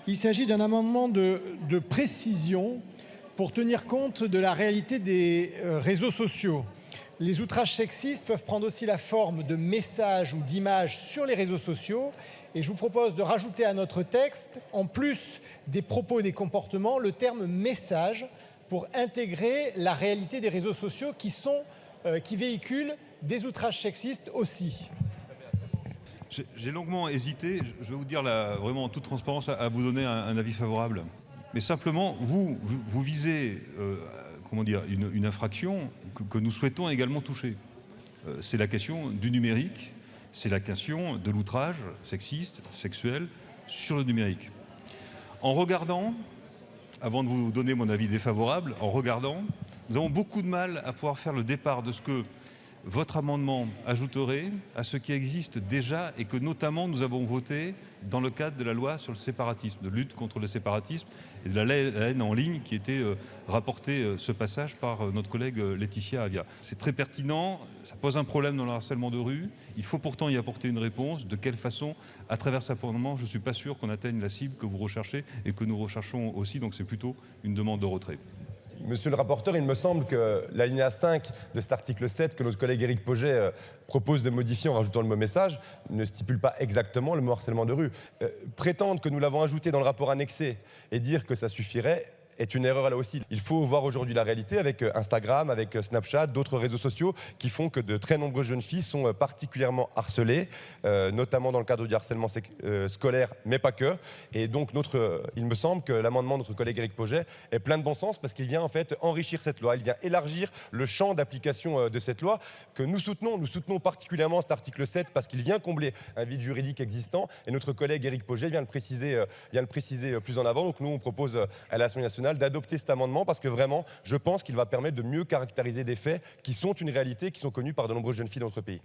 Il s'agit d'un amendement de précision pour tenir compte de la réalité des réseaux sociaux. Les outrages sexistes peuvent prendre aussi la forme de messages ou d'images sur les réseaux sociaux. Et je vous propose de rajouter à notre texte, en plus des propos et des comportements, le terme message pour intégrer la réalité des réseaux sociaux qui véhiculent des outrages sexistes aussi. J'ai longuement hésité, je vais vous dire vraiment en toute transparence, à vous donner un avis favorable. Mais simplement, vous visez une infraction que nous souhaitons également toucher. C'est la question du numérique, c'est la question de l'outrage sexiste, sexuel sur le numérique. En regardant, avant de vous donner mon avis défavorable, nous avons beaucoup de mal à pouvoir faire le départ de ce que votre amendement ajouterait à ce qui existe déjà et que notamment nous avons voté dans le cadre de la loi sur le séparatisme, de lutte contre le séparatisme et de la haine en ligne qui était rapporté ce passage par notre collègue Laetitia Avia. C'est très pertinent, ça pose un problème dans le harcèlement de rue, il faut pourtant y apporter une réponse. De quelle façon? À travers cet amendement, je ne suis pas sûr qu'on atteigne la cible que vous recherchez et que nous recherchons aussi, donc c'est plutôt une demande de retrait. Monsieur le rapporteur, il me semble que l'alinéa 5 de cet article 7 que notre collègue Éric Pauget propose de modifier en rajoutant le mot message ne stipule pas exactement le mot harcèlement de rue. Prétendre que nous l'avons ajouté dans le rapport annexé et dire que ça suffirait est une erreur là aussi. Il faut voir aujourd'hui la réalité avec Instagram, avec Snapchat, d'autres réseaux sociaux qui font que de très nombreuses jeunes filles sont particulièrement harcelées, notamment dans le cadre du harcèlement scolaire, mais pas que. Et donc il me semble que l'amendement de notre collègue Éric Pauget est plein de bon sens parce qu'il vient en fait enrichir cette loi, il vient élargir le champ d'application de cette loi que nous soutenons. Nous soutenons particulièrement cet article 7 parce qu'il vient combler un vide juridique existant et notre collègue Éric Pauget vient le préciser plus en avant. Donc nous on propose à l'Assemblée nationale d'adopter cet amendement parce que vraiment, je pense qu'il va permettre de mieux caractériser des faits qui sont une réalité, qui sont connus par de nombreuses jeunes filles dans notre pays.